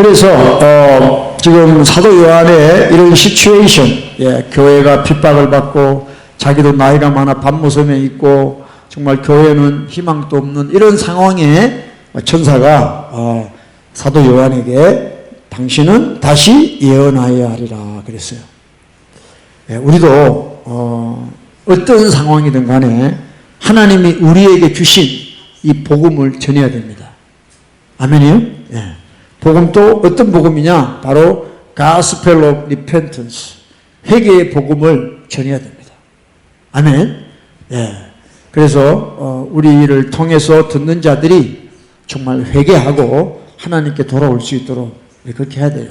그래서 지금 사도 요한의 이런 시츄에이션, 교회가 핍박을 받고 자기도 나이가 많아 밤모섬에 있고 정말 교회는 희망도 없는 이런 상황에 천사가 사도 요한에게 당신은 다시 예언하여야 하리라 그랬어요. 우리도 어떤 상황이든 간에 하나님이 우리에게 주신 이 복음을 전해야 됩니다. 아멘이요? 복음도 어떤 복음이냐? 바로 Gospel of Repentance, 회개의 복음을 전해야 됩니다. 아멘. 그래서 우리를 통해서 듣는 자들이 정말 회개하고 하나님께 돌아올 수 있도록 그렇게 해야 돼요.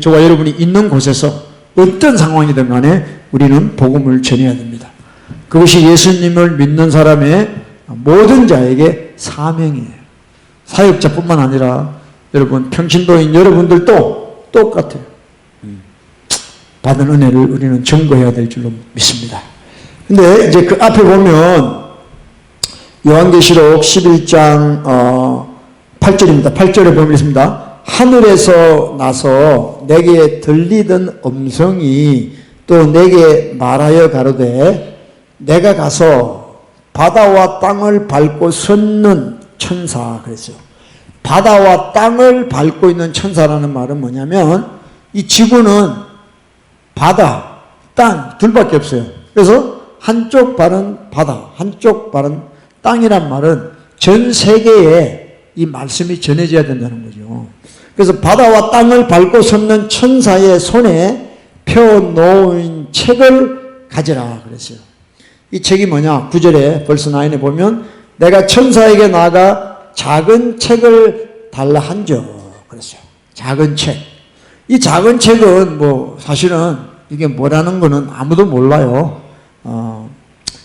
저와 여러분이 있는 곳에서 어떤 상황이든 간에 우리는 복음을 전해야 됩니다. 그것이 예수님을 믿는 사람의 모든 자에게 사명이에요. 사역자뿐만 아니라 여러분 평신도인 여러분들도 똑같아요. 받은 은혜를 우리는 증거해야 될 줄로 믿습니다. 근데 이제 그 앞에 보면 요한계시록 11장 8절입니다. 8절에 보면 있습니다. 하늘에서 나서 내게 들리던 음성이 또 내게 말하여 가로되 내가 가서 바다와 땅을 밟고 섰는 천사 그랬어요. 바다와 땅을 밟고 있는 천사라는 말은 뭐냐면 이 지구는 바다, 땅 둘밖에 없어요. 그래서 한쪽 발은 바다, 한쪽 발은 땅이란 말은 전 세계에 이 말씀이 전해져야 된다는 거죠. 그래서 바다와 땅을 밟고 섰는 천사의 손에 펴놓은 책을 가지라 그랬어요. 이 책이 뭐냐? 9절에 벌써 9에 보면 내가 천사에게 나아가 작은 책을 달라 한저 그랬어요. 작은 책. 이 작은 책은 사실은 이게 뭐라는 거는 아무도 몰라요.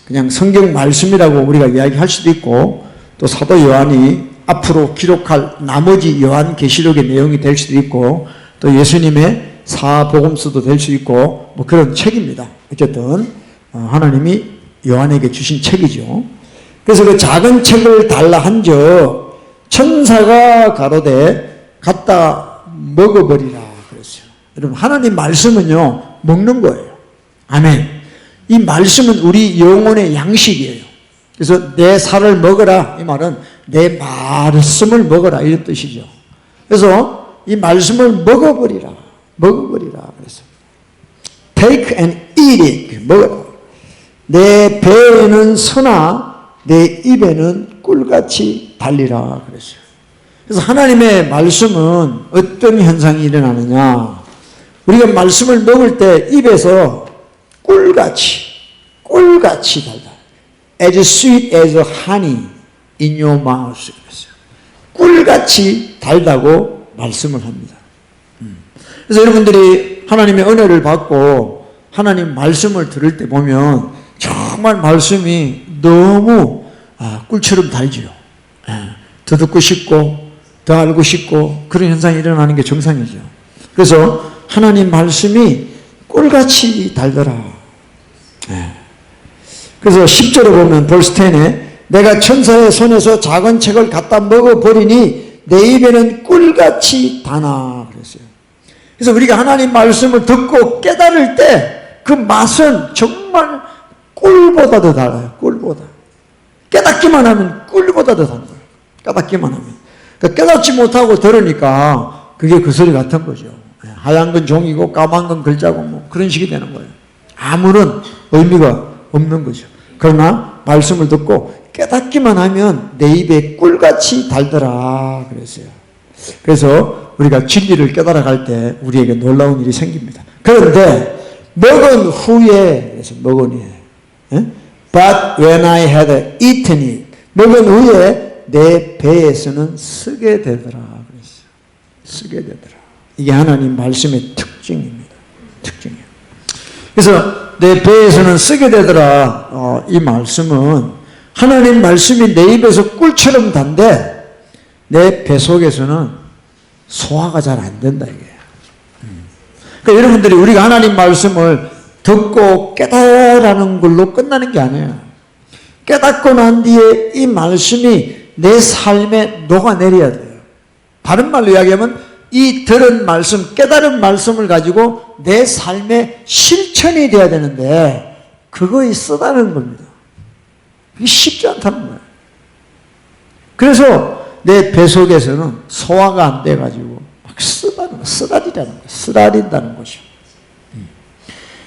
그냥 성경 말씀이라고 우리가 이야기할 수도 있고 또 사도 요한이 앞으로 기록할 나머지 요한계시록의 내용이 될 수도 있고 또 예수님의 사복음서도 될 수 있고 그런 책입니다. 어쨌든 하나님이 요한에게 주신 책이죠. 그래서 그 작은 책을 달라 한저 천사가 가로되 갖다 먹어버리라 그랬어요. 여러분 하나님 말씀은요 먹는 거예요. 아멘. 이 말씀은 우리 영혼의 양식이에요. 그래서 내 살을 먹어라 이 말은 내 말씀을 먹어라 이런 뜻이죠. 그래서 이 말씀을 먹어버리라 그래서 take and eat it 먹어라. 내 배에는 서나 내 입에는 꿀같이 달리라 그랬어요. 그래서 하나님의 말씀은 어떤 현상이 일어나느냐, 우리가 말씀을 먹을 때 입에서 꿀같이 달다. As sweet as honey in your mouth 그랬어요. 꿀같이 달다고 말씀을 합니다. 그래서 여러분들이 하나님의 은혜를 받고 하나님 말씀을 들을 때 보면 정말 말씀이 너무 꿀처럼 달지요. 더 듣고 싶고 더 알고 싶고 그런 현상이 일어나는 게 정상이죠. 그래서 하나님 말씀이 꿀같이 달더라. 그래서 10절에 보면 벌스 10에 내가 천사의 손에서 작은 책을 갖다 먹어버리니 내 입에는 꿀같이 다나 그랬어요. 그래서 우리가 하나님 말씀을 듣고 깨달을 때 그 맛은 정말 꿀보다 더 달아요. 꿀보다. 깨닫기만 하면 꿀보다 더 단 거예요. 깨닫기만 하면. 그러니까 깨닫지 못하고 들으니까 그게 그 소리 같은 거죠. 하얀 건 종이고 까만 건 글자고 그런 식이 되는 거예요. 아무런 의미가 없는 거죠. 그러나 말씀을 듣고 깨닫기만 하면 내 입에 꿀같이 달더라 그랬어요. 그래서 우리가 진리를 깨달아갈 때 우리에게 놀라운 일이 생깁니다. 그런데 먹은 후에 그래서 먹으니 But when I had eaten it 먹은 후에 내 배에서는 쓰게 되더라 그랬어요. 쓰게 되더라. 이게 하나님 말씀의 특징입니다. 특징이에요. 그래서 내 배에서는 쓰게 되더라. 이 말씀은 하나님 말씀이 내 입에서 꿀처럼 단데 내 배 속에서는 소화가 잘 안 된다 이게. 그러니까 여러분들이 우리가 하나님 말씀을 듣고 깨달아라는 걸로 끝나는 게 아니에요. 깨닫고 난 뒤에 이 말씀이 내 삶에 녹아내려야 돼요. 다른 말로 이야기하면 이 들은 말씀, 깨달은 말씀을 가지고 내 삶의 실천이 돼야 되는데 그거에 쓰다는 겁니다. 그게 쉽지 않다는 거예요. 그래서 내 배 속에서는 소화가 안 돼가지고 막 쓰다리라는 거예요. 쓰다린다는 거죠.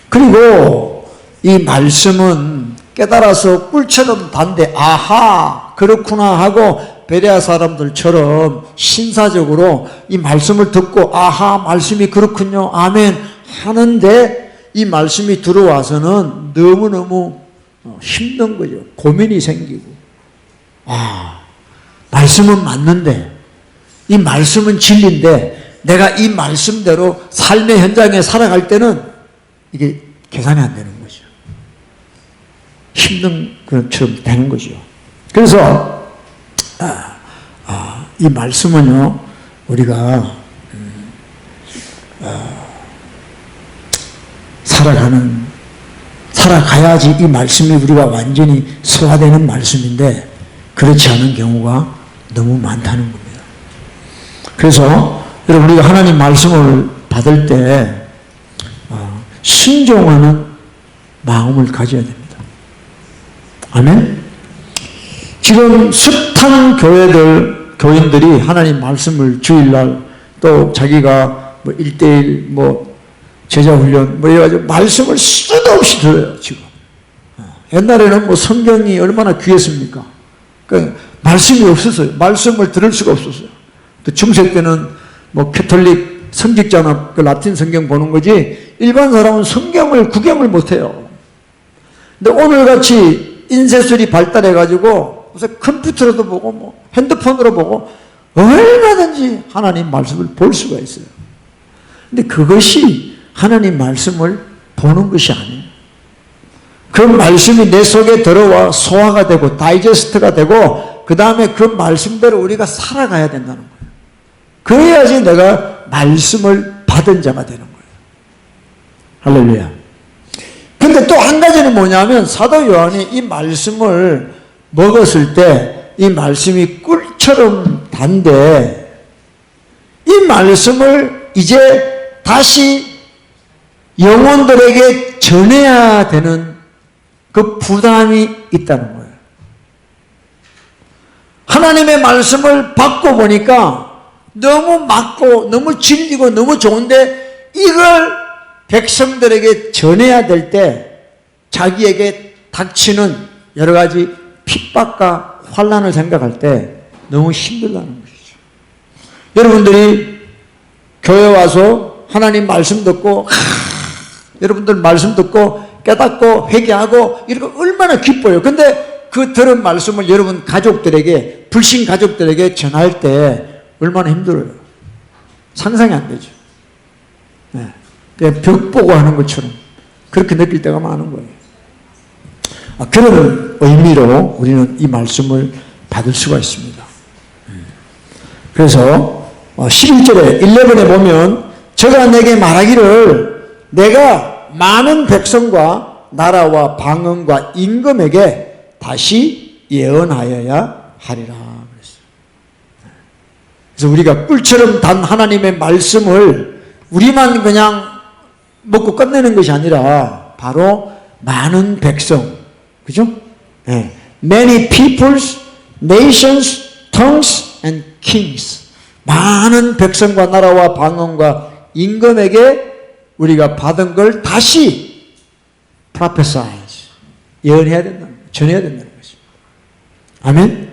그리고 이 말씀은 깨달아서 꿀처럼 단데 아하 그렇구나 하고 베레아 사람들처럼 신사적으로 이 말씀을 듣고 아하 말씀이 그렇군요 아멘 하는데 이 말씀이 들어와서는 너무너무 힘든 거죠. 고민이 생기고 말씀은 맞는데 이 말씀은 진리인데 내가 이 말씀대로 삶의 현장에 살아갈 때는 이게 계산이 안 되는 거죠. 힘든 것처럼 되는 거죠. 그래서 이 말씀은요 우리가 살아가야지 이 말씀이 우리가 완전히 소화되는 말씀인데 그렇지 않은 경우가 너무 많다는 겁니다. 그래서 여러분 우리가 하나님 말씀을 받을 때 순종하는 마음을 가져야 됩니다. 아멘? 지금 숱한 교인들이 하나님 말씀을 주일날 또 자기가 뭐 1:1 뭐 제자훈련 뭐 이래가지고 말씀을 수도 없이 들어요, 지금. 옛날에는 뭐 성경이 얼마나 귀했습니까? 그러니까 말씀이 없었어요. 말씀을 들을 수가 없었어요. 또 중세 때는 뭐 캐톨릭 성직자나 그 라틴 성경 보는 거지 일반 사람은 성경을 구경을 못해요. 근데 오늘같이 인쇄술이 발달해가지고 무슨 컴퓨터로도 보고 뭐 핸드폰으로 보고 얼마든지 하나님 말씀을 볼 수가 있어요. 근데 그것이 하나님 말씀을 보는 것이 아니에요. 그 말씀이 내 속에 들어와 소화가 되고 다이제스트가 되고 그 다음에 그 말씀대로 우리가 살아가야 된다는 거예요. 그래야지 내가 말씀을 받은 자가 되는 거예요. 할렐루야. 근데 또 한 가지는 뭐냐면 사도 요한이 이 말씀을 먹었을 때 이 말씀이 꿀처럼 단데 이 말씀을 이제 다시 영혼들에게 전해야 되는 그 부담이 있다는 거예요. 하나님의 말씀을 받고 보니까 너무 맞고 너무 진리고 너무 좋은데 이걸 백성들에게 전해야 될 때 자기에게 닥치는 여러 가지 핍박과 환난을 생각할 때 너무 힘들다는 것이죠. 여러분들이 교회 와서 하나님 말씀 듣고 여러분들 말씀 듣고 깨닫고 회개하고 이런 거 얼마나 기뻐요. 근데 그 들은 말씀을 여러분 가족들에게 불신 가족들에게 전할 때 얼마나 힘들어요. 상상이 안 되죠. 네. 그냥 벽 보고 하는 것처럼 그렇게 느낄 때가 많은 거예요. 그런 의미로 우리는 이 말씀을 받을 수가 있습니다. 그래서 11절에 11에 보면 저가 내게 말하기를 내가 많은 백성과 나라와 방언과 임금에게 다시 예언하여야 하리라 그랬어요. 그래서 우리가 꿀처럼 단 하나님의 말씀을 우리만 그냥 먹고 끝내는 것이 아니라 바로 많은 백성, 그죠? 네. Many peoples, nations, tongues and kings. 많은 백성과 나라와 방언과 임금에게 우리가 받은 걸 다시 prophesize, 예언해야 된다는 거예요. 전해야 된다는 거죠. 아멘?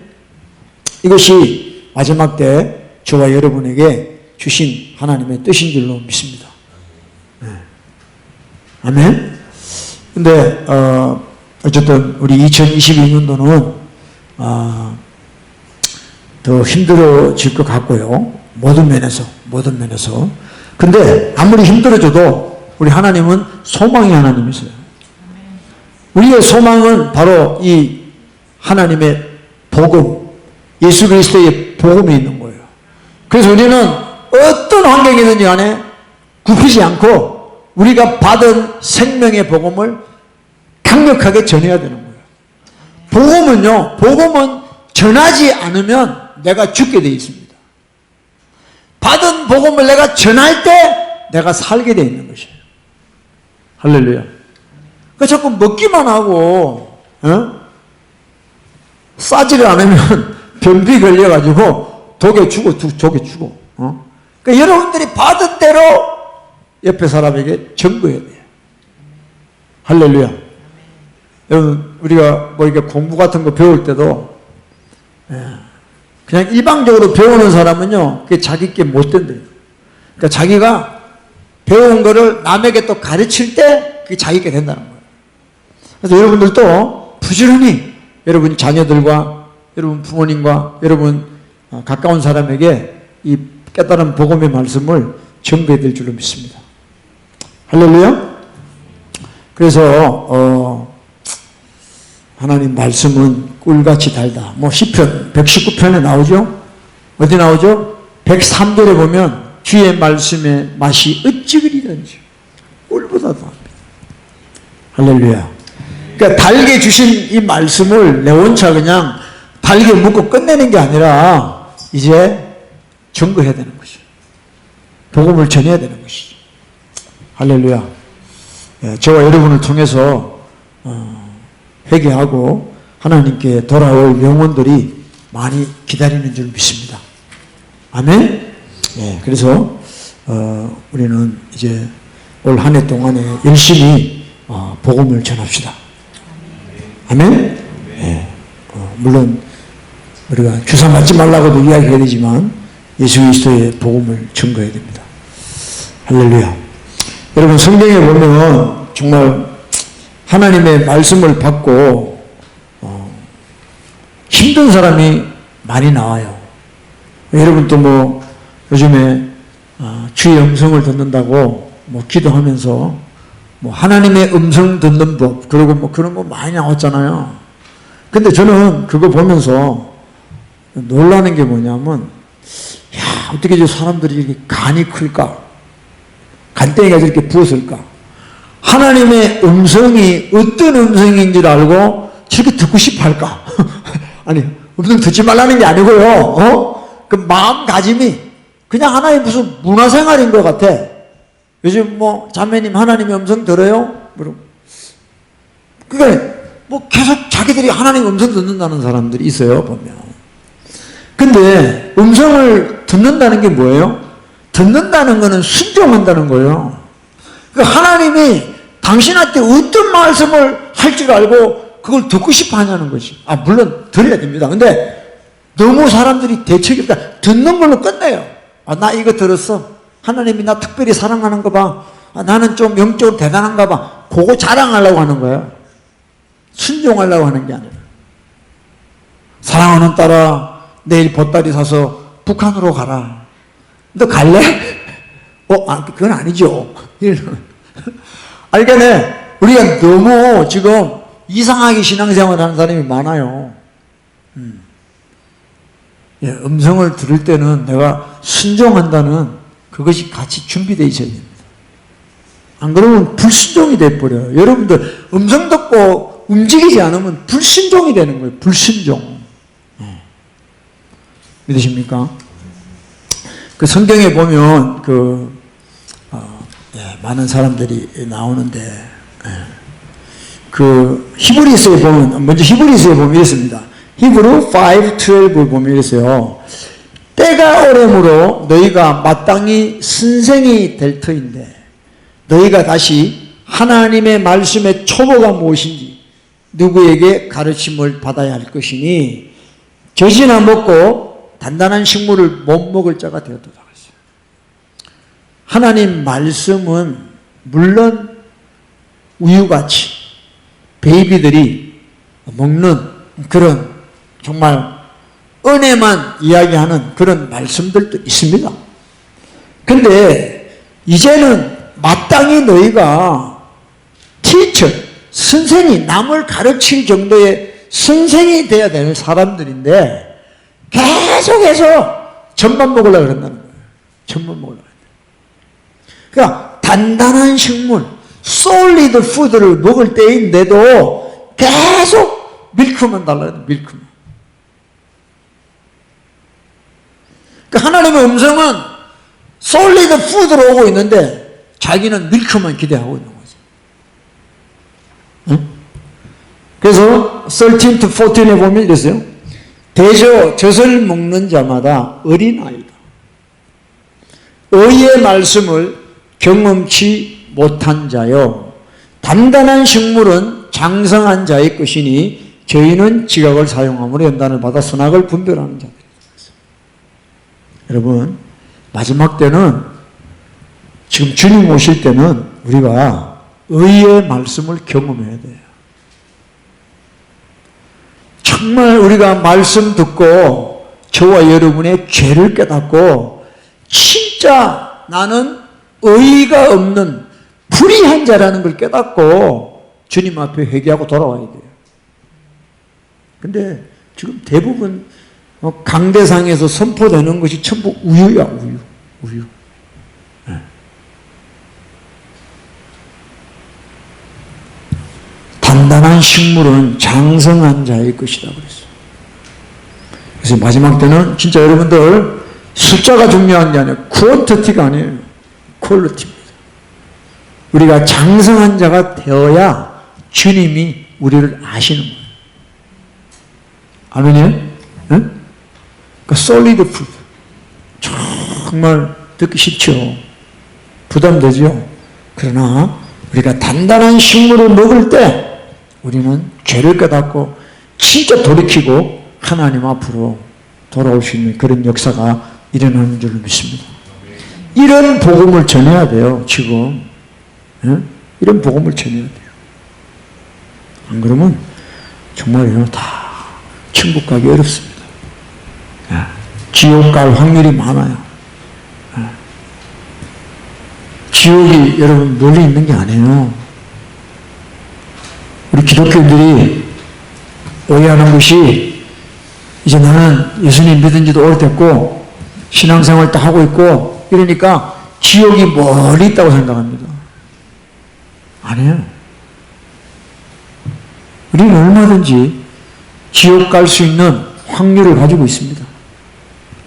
이것이 마지막 때 저와 여러분에게 주신 하나님의 뜻인 줄로 믿습니다. 네. 아멘? 근데 어쨌든 우리 2022년도는 더 힘들어질 것 같고요. 모든 면에서. 근데 아무리 힘들어져도 우리 하나님은 소망의 하나님이세요. 우리의 소망은 바로 이 하나님의 복음, 예수 그리스도의 복음이 있는 거예요. 그래서 우리는 어떤 환경이든지 간에 굽히지 않고 우리가 받은 생명의 복음을 강력하게 전해야 되는 거예요. 복음은 전하지 않으면 내가 죽게 되어 있습니다. 받은 복음을 내가 전할 때 내가 살게 돼 있는 것이에요. 할렐루야. 그 자꾸 먹기만 하고 싸지를 않으면 변비 걸려가지고 독에 죽어. 그러니까 여러분들이 받은 대로 옆에 사람에게 증거해야 돼요. 할렐루야. 여러분, 우리가 뭐 이렇게 공부 같은 거 배울 때도 그냥 일방적으로 배우는 사람은요, 그게 자기 게 못 된대요. 그러니까 자기가 배운 거를 남에게 또 가르칠 때 그게 자기 게 된다는 거예요. 그래서 여러분들도 부지런히 여러분 자녀들과 여러분 부모님과 여러분 가까운 사람에게 이 깨달은 복음의 말씀을 전거해야 될 줄로 믿습니다. 할렐루야. 그래서 하나님 말씀은 꿀같이 달다. 뭐 시편 119편에 나오죠. 어디 나오죠? 103절에 보면 주의 말씀의 맛이 어찌 그리든지 꿀보다 더합니다. 할렐루야. 그러니까 달게 주신 이 말씀을 내 혼자 그냥 달게 묻고 끝내는 게 아니라 이제 증거해야 되는 것이죠. 복음을 전해야 되는 것이죠. 할렐루야. 저와 여러분을 통해서 회개하고 하나님께 돌아올 영혼들이 많이 기다리는 줄 믿습니다. 아멘. 그래서 우리는 이제 올 한 해 동안에 열심히 복음을 전합시다. 아멘. 물론 우리가 주사 맞지 말라고도 이야기해야 되지만 예수 그리스도의 복음을 증거해야 됩니다. 할렐루야. 여러분, 성경에 보면 정말 하나님의 말씀을 받고 힘든 사람이 많이 나와요. 여러분도 뭐 요즘에 주의 음성을 듣는다고 뭐 기도하면서 뭐 하나님의 음성 듣는 법, 그리고 뭐 그런 거 많이 나왔잖아요. 근데 저는 그거 보면서 놀라는 게 뭐냐면, 야, 어떻게 저 사람들이 이렇게 간이 클까? 간땡이가 저렇게 부었을까? 하나님의 음성이 어떤 음성인지를 알고 저렇게 듣고 싶어 할까? 아니, 음성 듣지 말라는 게 아니고요. 그 마음가짐이 그냥 하나의 무슨 문화생활인 것 같아. 요즘 뭐 자매님 하나님의 음성 들어요? 그러니까 뭐 계속 자기들이 하나님의 음성 듣는다는 사람들이 있어요, 보면. 근데 음성을 듣는다는 게 뭐예요? 듣는다는 거는 순종한다는 거예요. 그러니까 하나님이 당신한테 어떤 말씀을 할 줄 알고 그걸 듣고 싶어 하냐는 거지. 물론 들어야 됩니다. 근데 너무 사람들이 대책이 없다. 듣는 걸로 끝내요. 나 이거 들었어. 하나님이 나 특별히 사랑하는 거 봐. 나는 좀 영적으로 대단한가 봐. 그거 자랑하려고 하는 거예요. 순종하려고 하는 게 아니라. 사랑하는 딸아, 내일 보따리 사서 북한으로 가라. 너 갈래? 그건 아니죠. 그러니까 우리가 너무 지금 이상하게 신앙생활 하는 사람이 많아요. 음성을 들을 때는 내가 순종한다는 그것이 같이 준비되어 있어야 됩니다. 안 그러면 불순종이 돼버려요. 여러분들 음성 듣고 움직이지 않으면 불순종이 되는 거예요. 불순종. 믿으십니까? 그 성경에 보면 많은 사람들이 나오는데 그 히브리서에 보면, 먼저 히브리서에 보면 이렇습니다. 히브리 5:12을 보면 이랬어요. 때가 오래므로 너희가 마땅히 선생이 될 터인데 너희가 다시 하나님의 말씀의 초보가 무엇인지 누구에게 가르침을 받아야 할 것이니 젖이나 먹고 단단한 식물을 못 먹을 자가 되었도다. 하나님 말씀은 물론 우유같이 베이비들이 먹는 그런 정말 은혜만 이야기하는 그런 말씀들도 있습니다. 근데 이제는 마땅히 너희가 티처, 선생이, 남을 가르칠 정도의 선생이 돼야 되는 사람들인데 계속해서 젖만 먹으려고 그런다는 거예요. 젖만 먹으려고. 그러니까 단단한 식물, 솔리드 푸드를 먹을 때인데도 계속 밀크만 달라요. 밀크만. 그러니까 하나님의 음성은 솔리드 푸드로 오고 있는데 자기는 밀크만 기대하고 있는 거죠. 응? 그래서 13 to 14에 보면 이랬어요. 대저 젖을 먹는 자마다 어린아이다. 의의 말씀을 경험치 못한 자요. 단단한 식물은 장성한 자의 것이니 저희는 지각을 사용함으로 연단을 받아 선악을 분별하는 자들이다. 여러분, 마지막 때는, 지금 주님 오실 때는 우리가 의의 말씀을 경험해야 돼요. 정말 우리가 말씀 듣고 저와 여러분의 죄를 깨닫고 진짜 나는 의의가 없는 불의한 자라는 걸 깨닫고 주님 앞에 회개하고 돌아와야 돼요. 근데 지금 대부분 강대상에서 선포되는 것이 전부 우유야, 우유. 네. 단단한 식물은 장성한 자의 것이다 그랬어요. 그래서 마지막 때는 진짜 여러분들 숫자가 중요한 게 아니에요. 퀄리티가 아니에요. 퀄리티입니다. 우리가 장성한 자가 되어야 주님이 우리를 아시는 거예요. 아멘이에요? 네? 그러니까 솔리드 푸드. 정말 듣기 싫죠. 부담되죠. 그러나 우리가 단단한 식물을 먹을 때 우리는 죄를 깨닫고 진짜 돌이키고 하나님 앞으로 돌아올 수 있는 그런 역사가 일어나는 줄로 믿습니다. 이런 복음을 전해야 돼요. 지금. 네? 이런 복음을 전해야 돼요. 안 그러면 정말요 다 천국 가기 어렵습니다. 지옥 갈 확률이 많아요. 지옥이 여러분 멀리 있는 게 아니에요. 우리 기독교인들이 오해하는 것이 이제 나는 예수님 믿은 지도 오래됐고 신앙생활 다 하고 있고 이러니까 지옥이 멀리 있다고 생각합니다. 아니에요. 우리는 얼마든지 지옥 갈 수 있는 확률을 가지고 있습니다.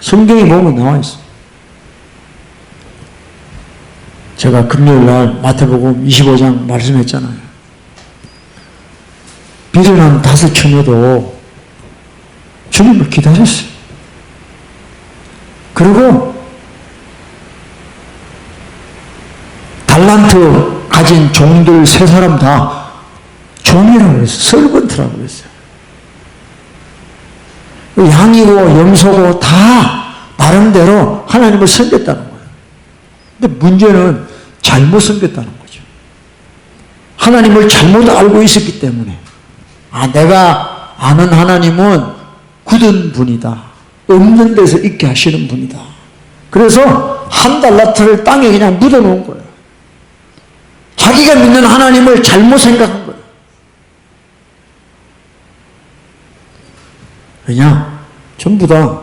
성경에 보면 나와 있어요. 제가 금요일 날 마태복음 25장 말씀했잖아요. 비련한 5처녀도 주님을 기다렸어요. 그리고 달란트 가진 종들 3사람 다 종이라고 했어요. 설번트라고 했어요. 양이고 염소고 다 나름대로 하나님을 섬겼다는 거예요. 근데 문제는 잘못 섬겼다는 거죠. 하나님을 잘못 알고 있었기 때문에 내가 아는 하나님은 굳은 분이다. 없는 데서 있게 하시는 분이다. 그래서 한 달란트를 땅에 그냥 묻어놓은 거예요. 자기가 믿는 하나님을 잘못 생각한 거예요. 왜냐? 전부 다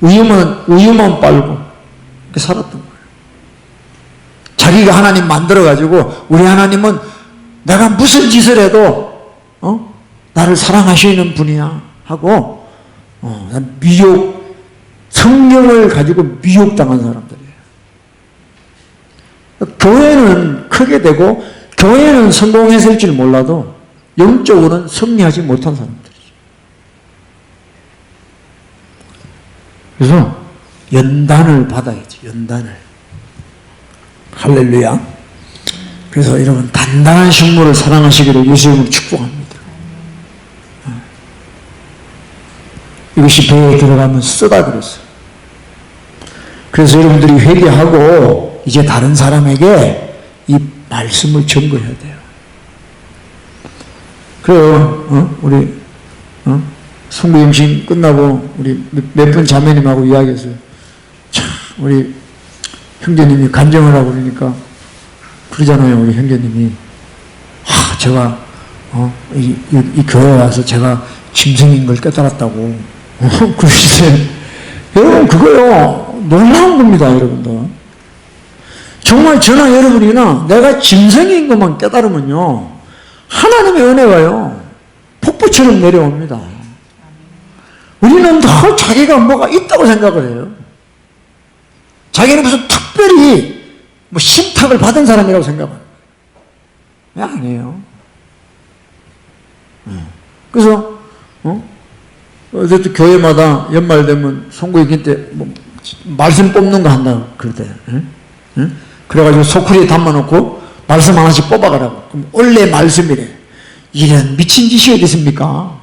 우유만 빨고 그렇게 살았던 거예요. 자기가 하나님 만들어가지고 우리 하나님은 내가 무슨 짓을 해도 나를 사랑하시는 분이야 하고 성령을 가지고 미혹당한 사람들이에요. 교회는 크게 되고 교회는 성공했을지 몰라도 영적으로는 승리하지 못한 사람들이죠. 그래서 연단을 받아야지. 연단을. 할렐루야. 그래서 여러분 단단한 식물을 사랑하시기를 예수님으로 축복합니다. 이것이 배에 들어가면 쓰다 그랬어요. 그래서 여러분들이 회개하고 이제 다른 사람에게 이 말씀을 전거해야 돼요. 그래요. 우리 성부임신 끝나고 우리 몇 분 자매님하고 이야기했어요. 참 우리 형제님이 간증을 하고 그러니까 그러잖아요. 우리 형제님이 제가 이 교회에 와서 제가 짐승인 걸 깨달았다고 그러시세요. 여러분 그거요 놀라운 겁니다. 여러분들 정말 저나 여러분이나 내가 짐승인 것만 깨달으면요 하나님의 은혜가요 폭포처럼 내려옵니다. 우리는 더 자기가 뭐가 있다고 생각을 해요. 자기는 무슨 특별히 뭐 신탁을 받은 사람이라고 생각합니다. 아니에요. 그래서 어쨌든 교회마다 연말 되면 송구익인 때 뭐 말씀 뽑는 거 한다 그러대. 그래가지고 소쿠리에 담아놓고 말씀 하나씩 뽑아가라고. 그럼 원래 말씀이래. 이런 미친 짓이 어디 있습니까?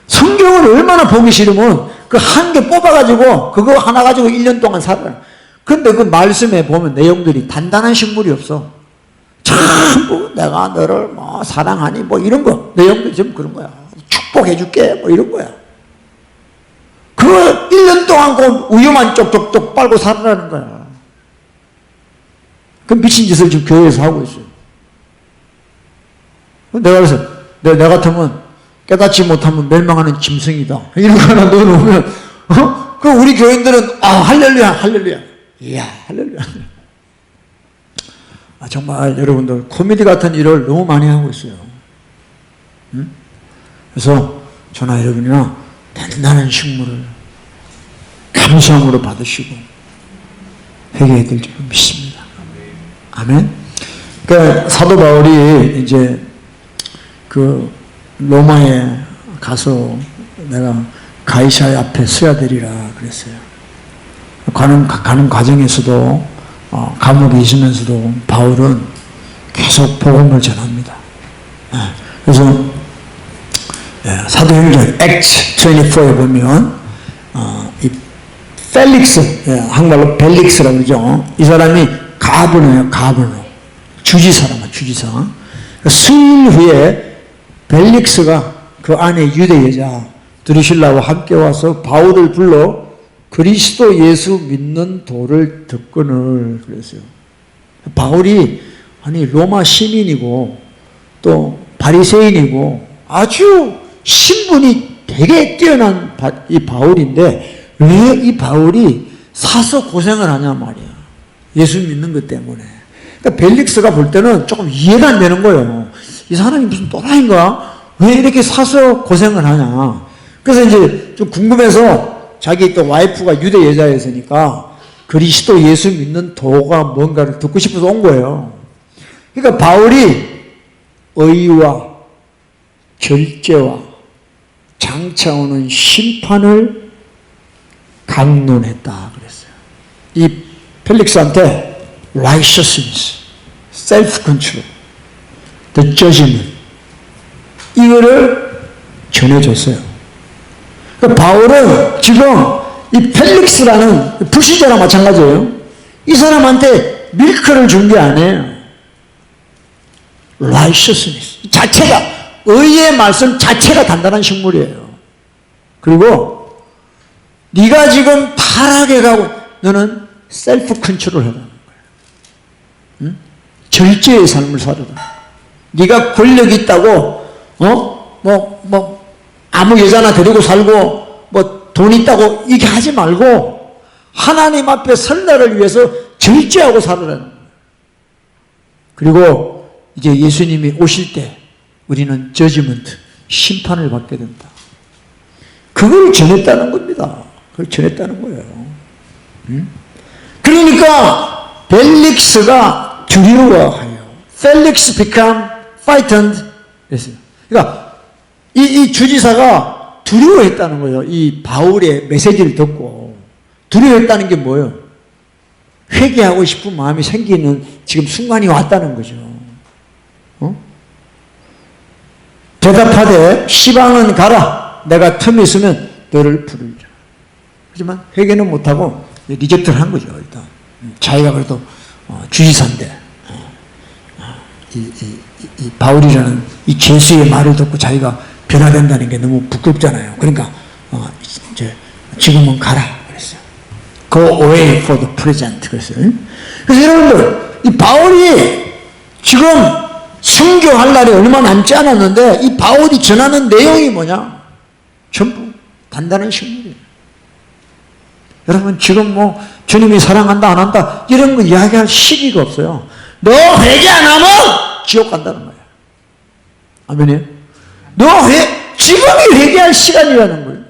성경을 얼마나 보기 싫으면 그 한 개 뽑아가지고 그거 하나 가지고 1년 동안 살아라. 근데 그 말씀에 보면 내용들이 단단한 식물이 없어. 전부 내가 너를 뭐 사랑하니 뭐 이런 거 내용들이 좀 그런 거야. 축복해줄게 뭐 이런 거야. 그거 1년 동안 그 우유만 쪽쪽쪽 빨고 살아라는 거야. 그 미친 짓을 지금 교회에서 하고 있어요. 내가 그래서 내 같으면 깨닫지 못하면 멸망하는 짐승이다. 이런 거 하나 넣어놓으면 그 우리 교인들은 할렐루야 할렐루야. 이야 할렐루야. 정말 여러분들 코미디 같은 일을 너무 많이 하고 있어요. 그래서 저나 여러분이나 단단한 식물을 감사함으로 받으시고 회개해야 될 줄 믿습니다. 아멘. 그러니까 사도 바울이 이제 그 로마에 가서 내가 가이사의 앞에 서야 되리라 그랬어요. 가는 과정에서도 감옥에 있으면서도 바울은 계속 복음을 전합니다. 그래서 사도행전 Acts 24에 보면 이 펠릭스, 한국말로 벨릭스라고 그러죠. 이 사람이 가버노예요. 가버노. 주지사라면 주지사. 수일 후에 벨릭스가 그 안에 유대 여자 드루실라와 함께 와서 바울을 불러 그리스도 예수 믿는 도를 듣거늘 그랬어요. 바울이 로마 시민이고 또 바리새인이고 아주 신분이 되게 뛰어난 이 바울인데 왜 이 바울이 사서 고생을 하냐 말이야. 예수 믿는 것 때문에. 그러니까 벨릭스가 볼 때는 조금 이해가 안 되는 거예요. 이 사람이 무슨 또라이인가? 왜 이렇게 사서 고생을 하냐? 그래서 이제 좀 궁금해서 자기 또 와이프가 유대 여자였으니까 그리스도 예수 믿는 도가 뭔가를 듣고 싶어서 온 거예요. 그러니까 바울이 의와 절제와 장차 오는 심판을 강론했다 그랬어요. 이 펠릭스한테 righteousness, self-control, the judgment 이거를 전해줬어요. 그러니까 바울은 지금 이 펠릭스라는 불신자랑 마찬가지예요. 이 사람한테 밀크를 준 게 아니에요. righteousness 자체가 의의 말씀 자체가 단단한 식물이에요. 그리고 네가 지금 타락해 가고 너는 셀프 컨트롤 해라는 거예요. 응? 절제의 삶을 살아라. 네가 권력 있다고 아무 여자나 데리고 살고 뭐 돈 있다고 이렇게 하지 말고 하나님 앞에 설날을 위해서 절제하고 살아라는 거예요. 그리고 이제 예수님이 오실 때 우리는 저지먼트, 심판을 받게 된다. 그걸 전했다는 겁니다. 그걸 전했다는 거예요. 그러니까 벨릭스가 두려워하여 펠릭스 become frightened 했어요. 그러니까 이 주지사가 두려워했다는 거예요. 이 바울의 메시지를 듣고 두려워했다는 게 뭐예요? 회개하고 싶은 마음이 생기는 지금 순간이 왔다는 거죠. 대답하되 시방은 가라. 내가 틈이 있으면 너를 부르리라. 하지만 회개는 못하고 리젝트를 한 거죠. 일단 자기가 그래도 주지사인데 이 바울이라는 이 죄수의 말을 듣고 자기가 변화된다는 게 너무 부끄럽잖아요. 그러니까 이제 지금은 가라 그랬어요. Go away for the present 그랬어요. 그래서 여러분들 이 바울이 지금 순교할 날이 얼마 남지 않았는데 이 바울이 전하는 내용이 뭐냐? 전부 단단한 식물이에요. 여러분 지금 뭐 주님이 사랑한다 안 한다 이런 거 이야기할 시기가 없어요. 너 회개 안 하면 지옥 간다는 거예요. 아멘이에요? 지금이 회개할 시간이라는 거예요.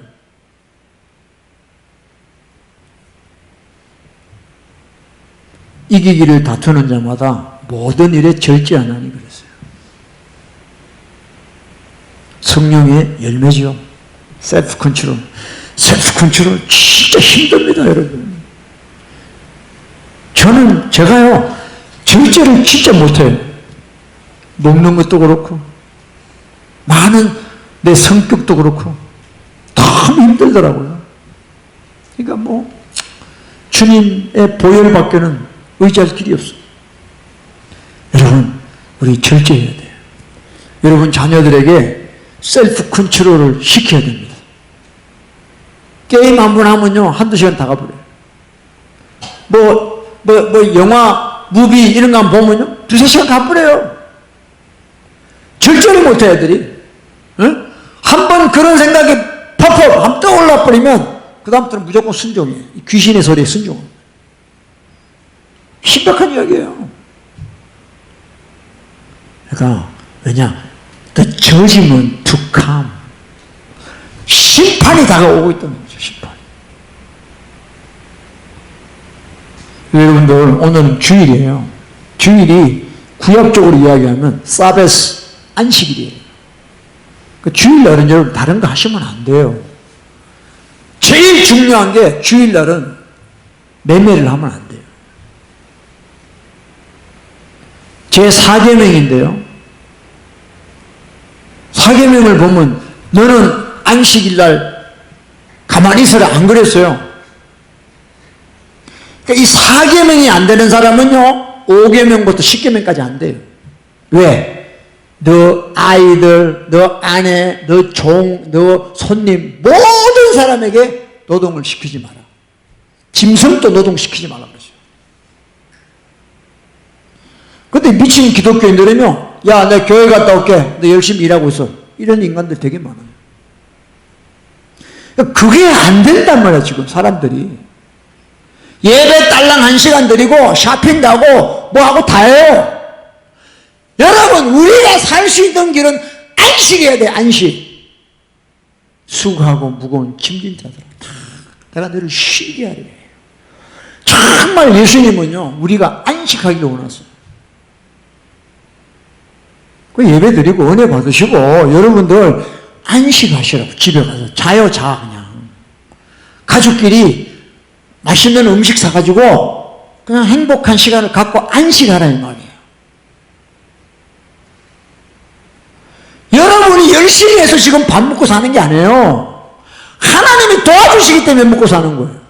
이기기를 다투는 자마다 모든 일에 절제하나니 그랬어요. 성령의 열매지요. 셀프 컨트롤. 셀프 컨트롤 진짜 힘듭니다, 여러분. 제가요, 절제를 진짜 못해요. 먹는 것도 그렇고, 많은 내 성격도 그렇고, 너무 힘들더라고요. 그러니까 주님의 보혈 밖에는 의지할 길이 없어요. 여러분, 우리 절제해야 돼요. 여러분, 자녀들에게 셀프 컨트롤을 시켜야 됩니다. 게임 한 번 하면요, 한두 시간 다 가버려요. 영화, 무비 이런 거 한번 보면요, 두세 시간 가버려요. 절제를 못해, 애들이. 응? 한번 그런 생각이 퍽퍽 한번 떠올라 버리면, 그다음부터는 무조건 순종이에요. 귀신의 소리에 순종. 심각한 이야기예요. 그러니까, 왜냐? The judgment to come. 심판이 다가오고 있다는 거죠, 심판. 여러분들, 오늘은 주일이에요. 주일이 구약적으로 이야기하면 사베스, 안식일이에요. 그 주일날은 여러분 다른 거 하시면 안 돼요. 제일 중요한 게 주일날은 매매를 하면 안 돼요. 제 4계명인데요. 4계명을 보면 너는 안식일날 가만히 있어라 안 그랬어요. 그러니까 이 4계명이 안 되는 사람은요, 5계명부터 10계명까지 안 돼요. 왜? 너 아이들, 너 아내, 너 종, 너 손님, 모든 사람에게 노동을 시키지 마라. 짐승도 노동시키지 말라 그러죠. 근데 미친 기독교인들은요, 야, 내 교회 갔다 올게. 너 열심히 일하고 있어. 이런 인간들 되게 많아요. 그게 안 된단 말이야, 지금 사람들이. 예배 딸랑 1시간 드리고, 샤핑 가고, 뭐하고 다 해요. 여러분, 우리가 살 수 있는 길은 안식해야 돼, 안식. 수고하고 무거운 짐진 자들아, 내가 너를 쉬게 하려 해요. 정말 예수님은요, 우리가 안식하기를 원하세요. 그 예배 드리고 은혜 받으시고, 여러분들 안식하시라고. 집에 가서 자요, 자, 그냥. 가족끼리 맛있는 음식 사가지고, 그냥 행복한 시간을 갖고 안식하라는 말이에요. 여러분이 열심히 해서 지금 밥 먹고 사는 게 아니에요. 하나님이 도와주시기 때문에 먹고 사는 거예요.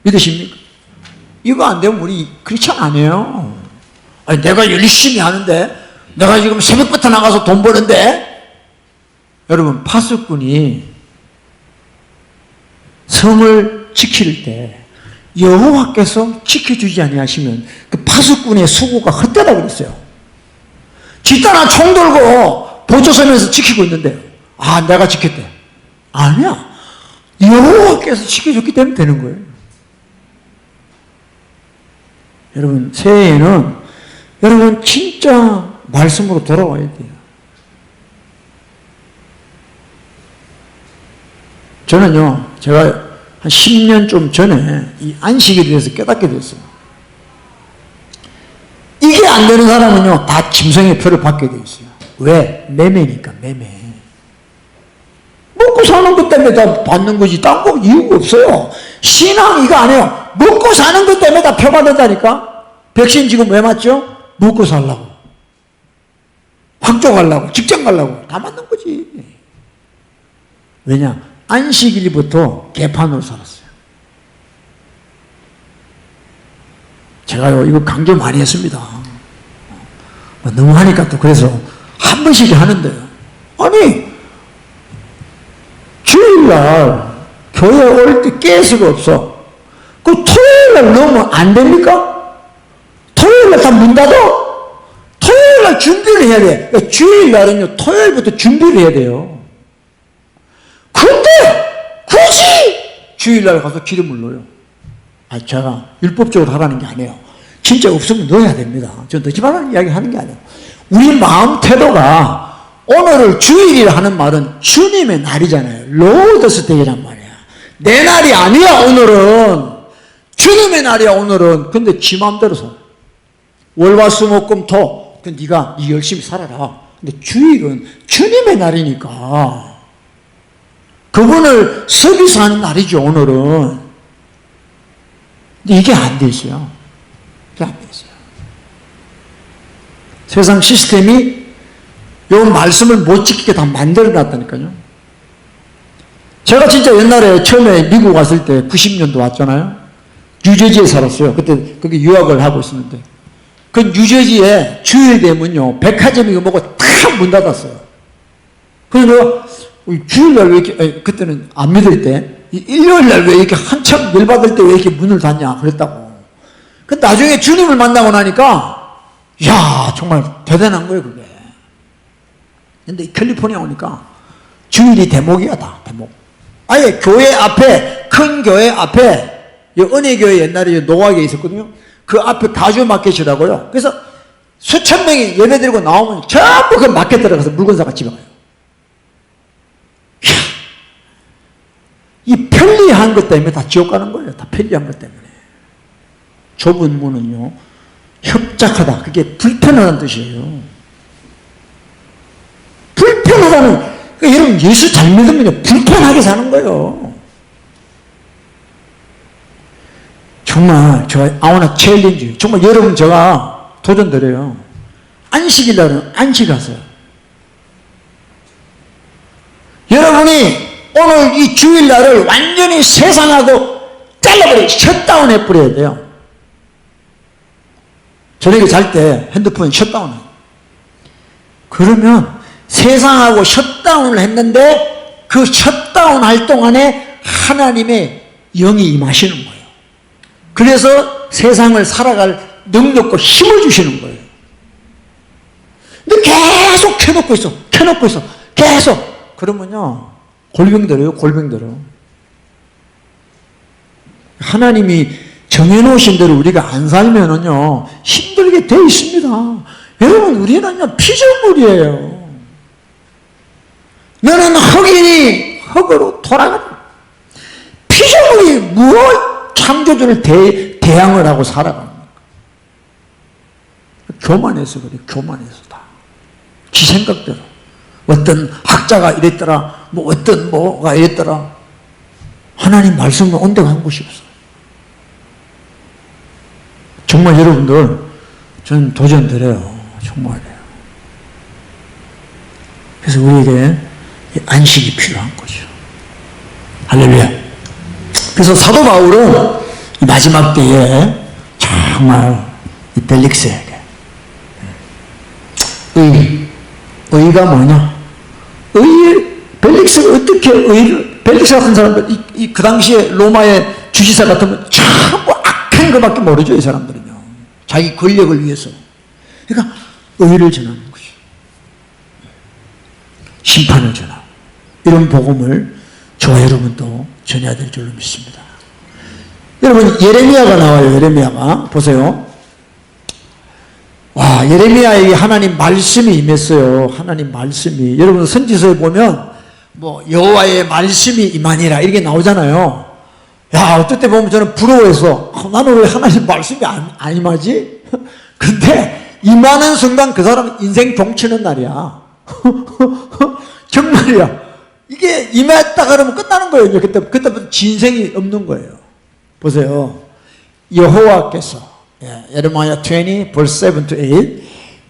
믿으십니까? 이거 안 되면 우리 크리스찬 아니에요. 아니, 내가 열심히 하는데, 내가 지금 새벽부터 나가서 돈 버는데, 여러분, 파수꾼이 성을 지킬 때 여호와께서 지켜주지 아니하시면 그 파수꾼의 수고가 헛되다 그랬어요. 뒷따라 총 들고 보조선에서 지키고 있는데, 아, 내가 지켰대. 아니야. 여호와께서 지켜줬기 때문에 되는 거예요. 여러분, 새해에는 여러분 진짜 말씀으로 돌아와야 돼요. 저는요, 제가 한 10년 좀 전에 이 안식에 대해서 깨닫게 됐어요. 이게 안 되는 사람은요, 다 짐승의 표를 받게 돼 있어요. 왜? 매매니까, 매매. 먹고 사는 것 때문에 다 받는 거지, 딴 거 이유가 없어요. 신앙 이거 안 해요. 먹고 사는 것 때문에 다 표 받는다니까? 백신 지금 왜 맞죠? 먹고 살라고. 학교 가려고, 직장 가려고. 다 맞는 거지. 왜냐? 안식일부터 개판으로 살았어요. 제가요, 이거 강조 많이 했습니다. 너무 하니까 또 그래서 한 번씩 하는데요. 아니, 주일날 교회 올 때 깰 수가 없어. 그 토요일날 넣으면 안 됩니까? 토요일날 다 문 닫아? 토요일날 준비를 해야 돼. 그러니까 주일날은요, 토요일부터 준비를 해야 돼요. 근데 굳이 주일날 가서 기름을 넣어요. 아, 제가 율법적으로 하라는 게 아니에요. 진짜 없으면 넣어야 됩니다. 저 넣지 말라는 이야기 하는 게 아니에요. 우리 마음 태도가, 오늘을 주일이라 하는 말은 주님의 날이잖아요. 로드스 데이란 말이야. 내 날이 아니야, 오늘은. 주님의 날이야 오늘은. 근데 지 맘대로서 월화수목금토 그 네가 열심히 살아라. 근데 주일은 주님의 날이니까 그분을 서비스 하는 날이죠 오늘은. 근데 이게 안 돼 있어요. 이게 안 돼 있어요. 세상 시스템이 요 말씀을 못 지키게 다 만들어 놨다니까요. 제가 진짜 옛날에 처음에 미국 왔을 때 90년도 왔잖아요. 뉴저지에 살았어요. 그때 거기 유학을 하고 있었는데 그 뉴저지에 주일 되면요 백화점이 뭐고 다 문 닫았어요. 그래서 주일날 왜 이렇게 그때는 안 믿을 때 일요일날 왜 이렇게 한참 열받을 때 왜 이렇게 문을 닫냐 그랬다고. 그 나중에 주님을 만나고 나니까 야 정말 대단한 거예요 그게. 근데 캘리포니아 오니까 주일이 대목이야 다 대목. 아예 교회 앞에 큰 교회 앞에 은혜교회 옛날에 노각에 있었거든요. 그 앞에 가주 마켓이라고요. 그래서 수천 명이 예배 드리고 나오면 전부 그 마켓 들어가서 물건 사가 집에 가요. 이야, 이 편리한 것 때문에 다 지옥 가는 거예요. 다 편리한 것 때문에. 좁은 문은요 협착하다. 그게 불편하다는 뜻이에요. 불편하다는 그러니까 여러분 예수 잘 믿으면 불편하게 사는 거예요. 정말 제가 아우나 챌린지 정말 여러분 제가 도전드려요. 안식일 날은 안식하세요. 여러분이 오늘 이 주일날을 완전히 세상하고 잘라버려 셧다운 해버려야 돼요. 저녁에 잘 때 핸드폰 셧다운해요. 그러면 세상하고 셧다운을 했는데 그 셧다운 할 동안에 하나님의 영이 임하시는 거예요. 그래서 세상을 살아갈 능력과 힘을 주시는 거예요. 근데 계속 켜놓고 있어. 계속. 그러면요 골병들어요. 골병들어. 하나님이 정해놓으신 대로 우리가 안 살면은요 힘들게 돼 있습니다. 여러분 우리는요 피조물이에요. 너는 흙이니 흙으로 돌아가라. 피조물이 무엇 창조주를 대항을 하고 살아갑니까? 교만해서 그래. 교만해서 다. 지 생각대로. 어떤 학자가 이랬더라. 뭐 어떤 뭐가 이랬더라. 하나님 말씀은 온데간 곳이 없어요. 정말 여러분들 저는 도전드려요. 정말이에요. 그래서 우리에게 안식이 필요한 거죠. 할렐루야. 그래서 사도 바울은 마지막 때에 정말 이 벨릭스에게 의가 뭐냐? 벨릭스가 어떻게 벨릭스 같은 사람들 그 당시에 로마의 주지사 같으면 전부 악한 것밖에 모르죠. 이 사람들은요. 자기 권력을 위해서. 그러니까 의를 전하는 것이 심판을 전하고 이런 복음을 저와 여러분도 전해야 될 줄로 믿습니다. 여러분 예레미야가 나와요. 예레미야가 보세요. 와 예레미야에게 하나님 말씀이 임했어요. 하나님 말씀이. 여러분 선지서에 보면 뭐 여호와의 말씀이 임하니라 이렇게 나오잖아요. 야 어떨 때 보면 저는 부러워해서 나는 왜 하나님 말씀이 안 임하지? 근데 임하는 순간 그 사람 인생 종치는 날이야. 정말이야. 이게 임했다 그러면 끝나는 거예요. 그때부터 진생이 없는 거예요. 보세요. 여호와께서 예레미야 20 verse 7 to 8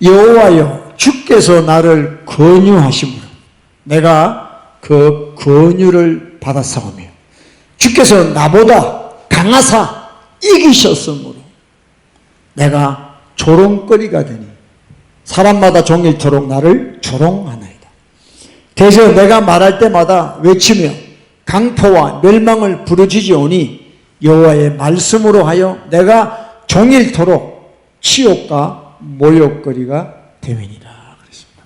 여호와여 주께서 나를 권유하심으로 내가 그 권유를 받았사오며 주께서 나보다 강하사 이기셨으므로 내가 조롱거리가 되니 사람마다 종일토록 나를 조롱하나이다. 대저 내가 말할 때마다 외치며 강포와 멸망을 부르짖으오니 여호와의 말씀으로 하여 내가 종일토록 치욕과 모욕거리가 되니라 그랬습니다.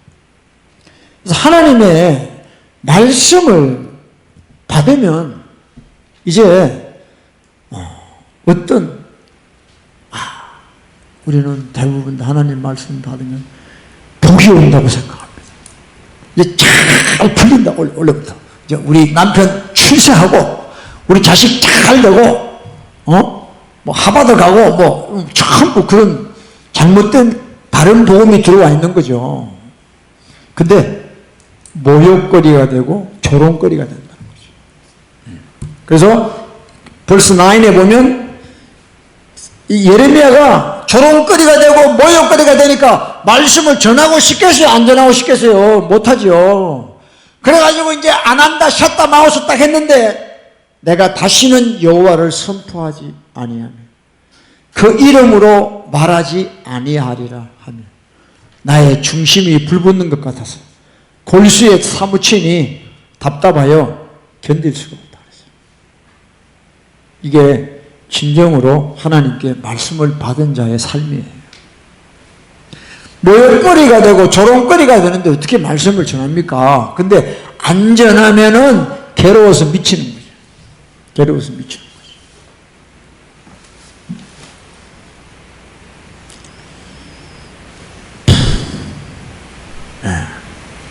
그래서 하나님의 말씀을 받으면 이제 어떤 우리는 대부분 하나님 말씀 받으면 복이 온다고 생각합니다. 이제 잘 풀린다. 원래부터 이제 우리 남편 출세하고 우리 자식 잘 되고 뭐 하버드 가고 뭐 전부 그런 잘못된 다른 복음이 들어와 있는 거죠. 근데 모욕거리가 되고 조롱거리가 된다는 거죠. 그래서 벌스 9에 보면 이 예레미야가 조롱거리가 되고 모욕거리가 되니까 말씀을 전하고 싶겠어요? 안 전하고 싶겠어요? 못하죠. 그래가지고 이제 안 한다 셨다 마우스 딱 했는데 내가 다시는 여호와를 선포하지 아니하며 그 이름으로 말하지 아니하리라 하며 나의 중심이 불붙는 것 같아서 골수에 사무치니 답답하여 견딜 수가 없다 그랬어요. 이게 진정으로 하나님께 말씀을 받은 자의 삶이에요. 모욕거리가 되고 조롱거리가 되는데 어떻게 말씀을 전합니까? 근데 안 전하면은 괴로워서 미치는 거죠. 괴로워서 미치는 거죠.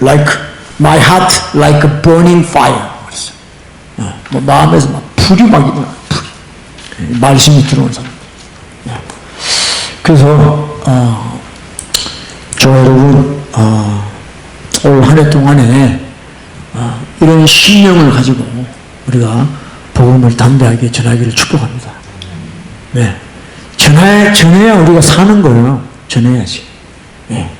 Like my heart, like a burning fire. 뭐 마음에서 막 불이 막 일어나. 불이. 말씀이 들어온 사람. 그래서 저 여러분 올 한 해 동안에 이런 신념을 가지고 우리가 복음을 담대하게 전하기를 축복합니다. 네. 전해야 우리가 사는 거예요. 전해야지. 네.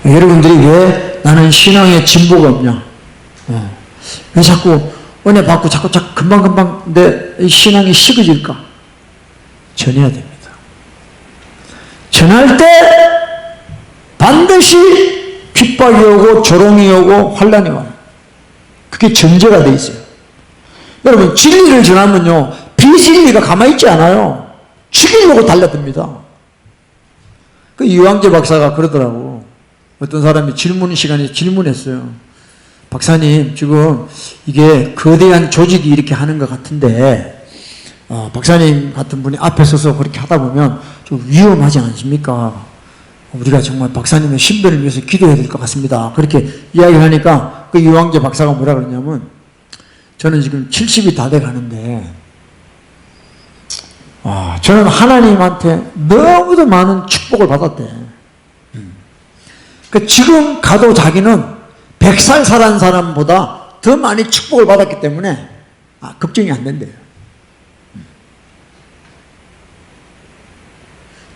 여러분들이 왜 나는 신앙에 진보가 없냐? 왜 자꾸 은혜 받고 자꾸 금방금방 내 신앙이 식어질까? 전해야 됩니다. 전할 때 반드시 핍박이 오고 조롱이 오고 환난이 와요. 그게 전제가 돼 있어요. 여러분 진리를 전하면요 비진리가 가만히 있지 않아요. 죽이려고 달려듭니다. 그 이황재 박사가 그러더라고. 어떤 사람이 질문 시간에 질문했어요. 박사님 지금 이게 거대한 조직이 이렇게 하는 것 같은데 박사님 같은 분이 앞에 서서 그렇게 하다 보면 좀 위험하지 않습니까? 우리가 정말 박사님의 신변을 위해서 기도해야 될 것 같습니다. 그렇게 이야기하니까 그 이황재 박사가 뭐라 그러냐면 저는 지금 70이 다 돼 가는데 저는 하나님한테 너무도 많은 축복을 받았대. 지금 가도 자기는 100살 살은 사람보다 더 많이 축복을 받았기 때문에 걱정이 안 된대요.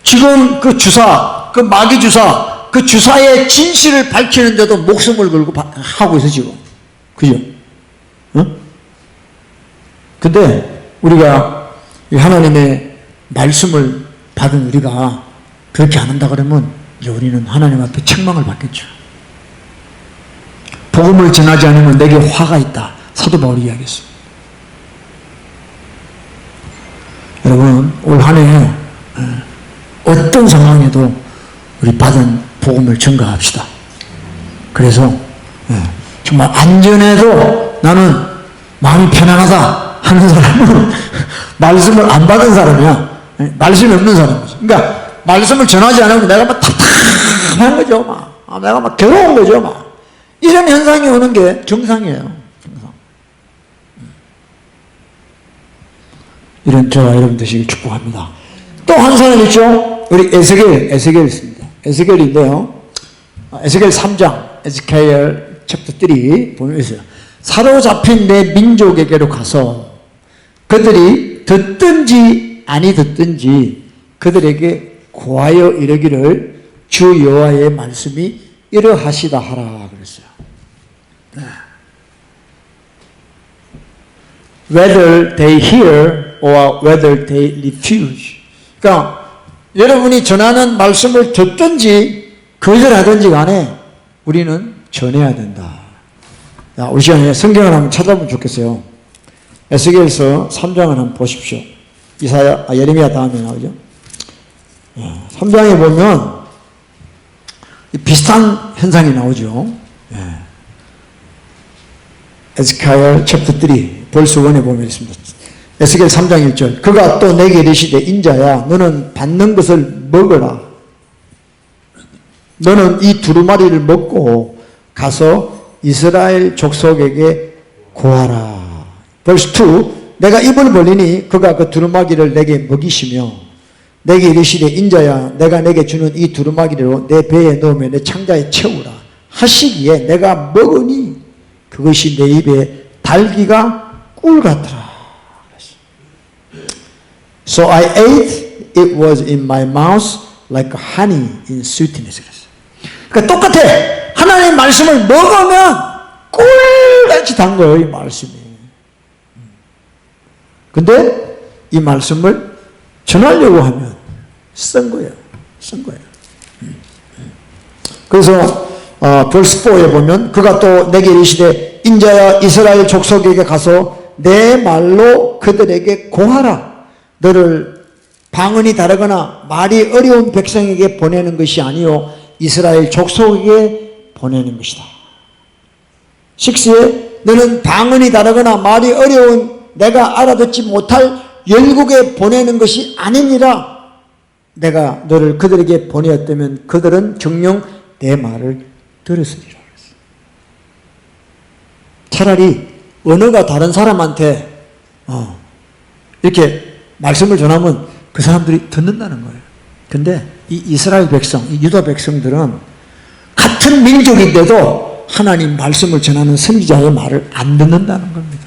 지금 그 주사, 그 마귀 주사, 그 주사의 진실을 밝히는데도 목숨을 걸고 하고 있어 지금. 그죠? 응? 근데 우리가 하나님의 말씀을 받은 우리가 그렇게 안 한다 그러면 이제 우리는 하나님 앞에 책망을 받겠죠. 복음을 전하지 않으면 내게 화가 있다. 사도 바울이 이야기했어요. 여러분 올 한 해 어떤 상황에도 우리 받은 복음을 전가합시다. 그래서 정말 안전해도 나는 마음이 편안하다 하는 사람은 말씀을 안 받은 사람이야. 말씀이 없는 사람이죠. 그러니까 말씀을 전하지 않으면 내가 막 답답한 거죠. 막. 내가 막 괴로운 거죠. 막. 이런 현상이 오는 게 정상이에요. 정상. 이런 저와 여러분 되시길 축복합니다. 또 한 사람 있죠. 우리 에스겔 있습니다. 에스겔인데요. 에스겔 3장, 에스겔 챕터 3 보면 있어요. 사로잡힌 내 민족에게로 가서 그들이 듣든지 아니 듣든지 그들에게 고하여 이르기를 주 여호와의 말씀이 이러하시다 하라 그랬어요. Whether they hear or whether they refuse. 그러니까 여러분이 전하는 말씀을 듣든지 거절하든지 간에 우리는 전해야 된다. 우리 시간에 성경을 한번 찾아보면 좋겠어요. 에스겔서 3장을 한번 보십시오. 예레미야 다음에 나오죠. 3장에 보면 비슷한 현상이 나오죠. 에스겔 챕터 3 벌스 1에 보면 있습니다. 에스겔 3장 1절 그가 또 내게 이르시되 인자야 너는 받는 것을 먹어라. 너는 이 두루마리를 먹고 가서 이스라엘 족속에게 고하라. 벌스 2 내가 입을 벌리니 그가 그 두루마기를 내게 먹이시며 내게 이르시되 인자야 내가 내게 주는 이 두루마기로 내 배에 넣으며 내 창자에 채우라 하시기에 내가 먹으니 그것이 내 입에 달기가 꿀 같더라. So I ate, it was in my mouth like honey in sweetness. 그러니까 똑같아. 하나님의 말씀을 먹으면 꿀같이 단 거예요, 이 말씀이. 근데 이 말씀을 전하려고 하면 쓴 거예요. 쓴 거예요. 그래서 verse 4에 보면 그가 또 내게 이르시되 인자야 이스라엘 족속에게 가서 내 말로 그들에게 고하라. 너를 방언이 다르거나 말이 어려운 백성에게 보내는 것이 아니요 이스라엘 족속에게 보내는 것이다. 6에 너는 방언이 다르거나 말이 어려운 내가 알아듣지 못할 열국에 보내는 것이 아니니라. 내가 너를 그들에게 보내었다면 그들은 정녕 내 말을 들었으리라. 차라리 언어가 다른 사람한테 이렇게 말씀을 전하면 그 사람들이 듣는다는 거예요. 근데 이 이스라엘 백성, 이 유다 백성들은 같은 민족인데도 하나님 말씀을 전하는 선지자의 말을 안 듣는다는 겁니다.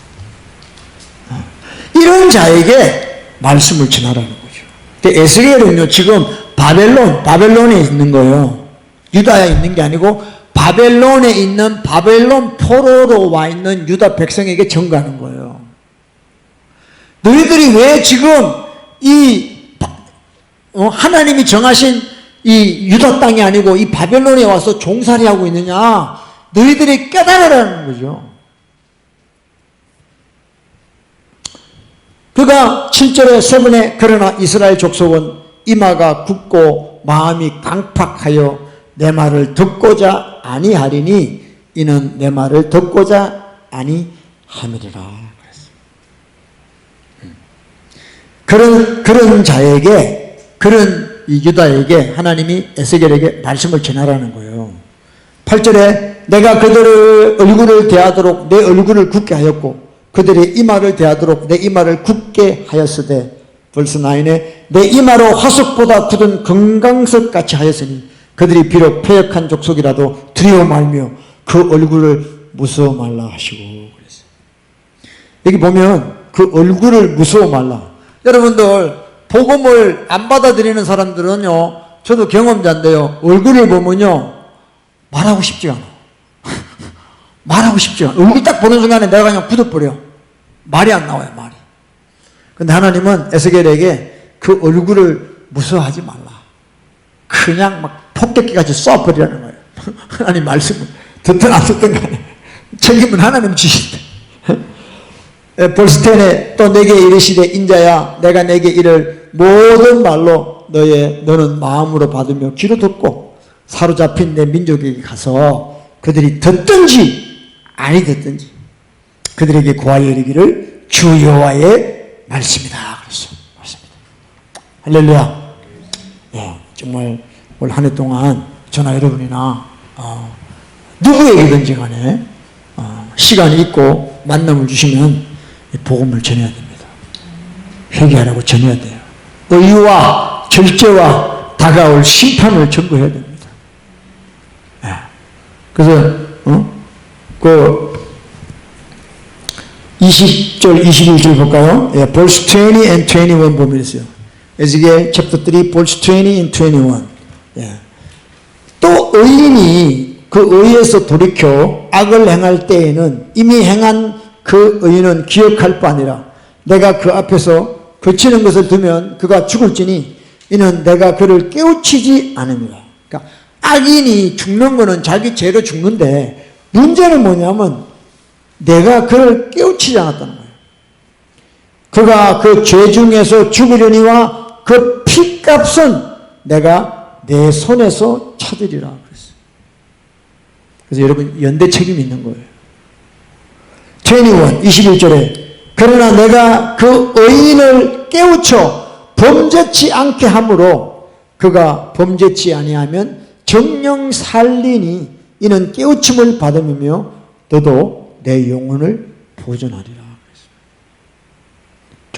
이런 자에게 말씀을 전하라는 거죠. 에스겔은요, 지금 바벨론에 있는 거예요. 유다에 있는 게 아니고 바벨론에 있는 바벨론 포로로 와 있는 유다 백성에게 전가하는 거예요. 너희들이 왜 지금 하나님이 정하신 이 유다 땅이 아니고 이 바벨론에 와서 종살이 하고 있느냐? 너희들이 깨달으라는 거죠. 그가 7절에 세번에 그러나 이스라엘 족속은 이마가 굳고 마음이 강팍하여 내 말을 듣고자 아니하리니 이는 내 말을 듣고자 아니함이리라. 그런 자에게, 그런 이 유다에게 하나님이 에스겔에게 말씀을 전하라는 거예요. 8절에 내가 그들의 얼굴을 대하도록 내 얼굴을 굳게 하였고 그들의 이마를 대하도록 내 이마를 굳게 하였으되 벌써 9에 내 이마로 화석보다 굳은 금강석같이 하였으니 그들이 비록 패역한 족속이라도 두려워 말며 그 얼굴을 무서워 말라 하시고 그랬어요. 여기 보면 그 얼굴을 무서워 말라. 여러분들 복음을 안 받아들이는 사람들은요, 저도 경험자인데요, 얼굴을 보면요 말하고 싶지 않아. 말하고 싶지 않아. 얼굴 딱 보는 순간에 내가 그냥 굳어버려. 말이 안 나와요, 말이. 근데 하나님은 에스겔에게 그 얼굴을 무서워하지 말라. 그냥 막 폭격기같이 쏴버리라는 거예요. 하나님 말씀을 듣든 안 듣든 간에 책임은 하나님 지신다. 벌써 10에 또 내게 이르시되 인자야 내가 내게 이를 모든 말로 너는 마음으로 받으며 귀로 듣고 사로잡힌 내 민족에게 가서 그들이 듣든지 아니 듣든지 그들에게 고하여 이르기를 주 여호와의 말씀이다. 그랬어요. 말씀이다. 할렐루야. 예, 정말 올 한 해 동안 저나 여러분이나 누구에게든지 간에 시간이 있고 만남을 주시면 복음을 전해야 됩니다. 회개하라고 전해야 돼요. 의와 절제와 다가올 심판을 전거해야 됩니다. 예. 그래서 그 20절 21절 볼까요? 예, verse 20 and 21 보면 있어요. 에스겔 chapter 3 verse 20 and 21. 예. 또 의인이 그 의에서 돌이켜 악을 행할 때에는 이미 행한 그 의인은 기억할 바 아니라 내가 그 앞에서 거치는 것을 두면 그가 죽을지니 이는 내가 그를 깨우치지 않음이라. 그러니까 악인이 죽는 거는 자기 죄로 죽는데 문제는 뭐냐면 내가 그를 깨우치지 않았다는 거예요. 그가 그 죄 중에서 죽으려니와 그 피값은 내가 내 손에서 찾으리라 그랬어요. 그래서 여러분 연대 책임이 있는 거예요. 21절에 그러나 내가 그 의인을 깨우쳐 범죄치 않게 함으로 그가 범죄치 아니하면 정령 살리니 이는 깨우침을 받음이며 너도 내 영혼을 보존하리라.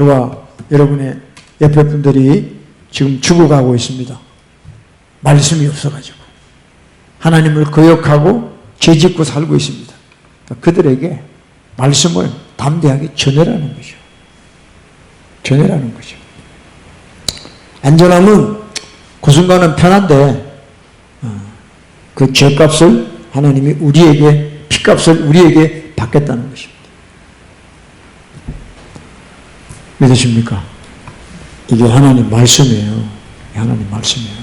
저와 여러분의 옆에 분들이 지금 죽어가고 있습니다. 말씀이 없어가지고. 하나님을 거역하고 죄짓고 살고 있습니다. 그들에게 말씀을 담대하게 전해라는 거죠. 전해라는 거죠. 안전함은 그 순간은 편한데 그 죄값을 하나님이 우리에게 피값을 우리에게 받겠다는 것입니다. 믿으십니까? 이게 하나님 말씀이에요. 하나님 말씀이에요.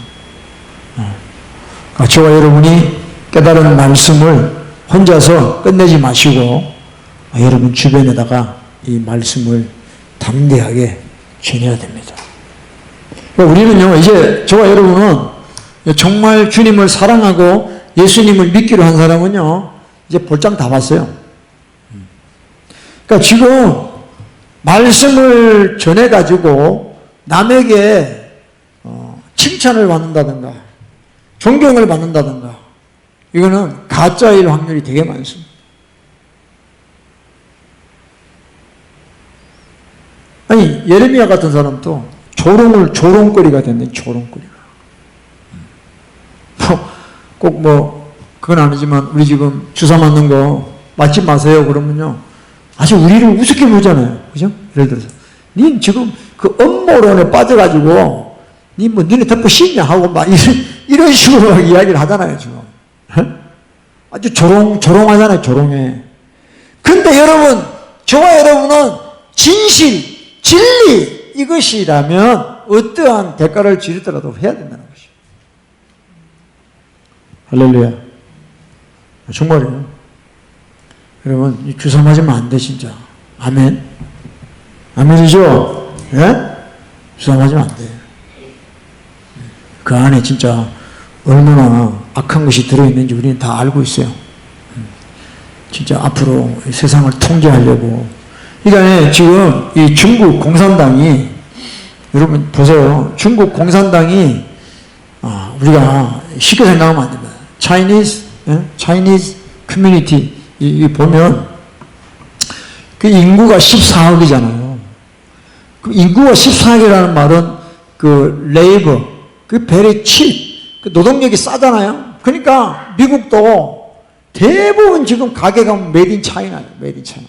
저와 여러분이 깨달은 말씀을 혼자서 끝내지 마시고 여러분 주변에다가 이 말씀을 담대하게 전해야 됩니다. 우리는요, 이제 저와 여러분은 정말 주님을 사랑하고 예수님을 믿기로 한 사람은요, 이제 볼장 다 봤어요. 그러니까 지금 말씀을 전해가지고 남에게 칭찬을 받는다든가 존경을 받는다든가 이거는 가짜일 확률이 되게 많습니다. 아니 예레미야 같은 사람도 조롱거리가 됐네. 조롱거리가. 꼭 그건 아니지만 우리 지금 주사 맞는 거 맞지 마세요 그러면요 아주 우리를 우습게 보잖아요. 그죠? 예를 들어서 닌 지금 그 음모론에 빠져가지고 니네 덮어 씌냐 하고 막 이런 식으로 이야기를 하잖아요 지금. 아주 조롱하잖아요. 조롱해. 근데 여러분 저와 여러분은 진실 진리 이것이라면 어떠한 대가를 치르더라도 해야 된다는 것이죠. 할렐루야. 정말이에요. 여러분 이 주사 맞으면 안 돼 진짜. 아멘. 아멘이죠. 예? 주사 맞으면 안 돼. 그 안에 진짜 얼마나 악한 것이 들어있는지 우리는 다 알고 있어요. 진짜 앞으로 세상을 통제하려고. 그러니까 지금 이 중국 공산당이 여러분 보세요. 중국 공산당이 우리가 쉽게 생각하면 안 됩니다. Chinese Community 이 보면 그 인구가 14억이잖아요. 그 인구가 14억이라는 말은 그 레이버 그 very cheap 그 노동력이 싸잖아요. 그러니까 미국도 대부분 지금 가게 가면 메이드 인 차이나예요. 메이드 인 차이나.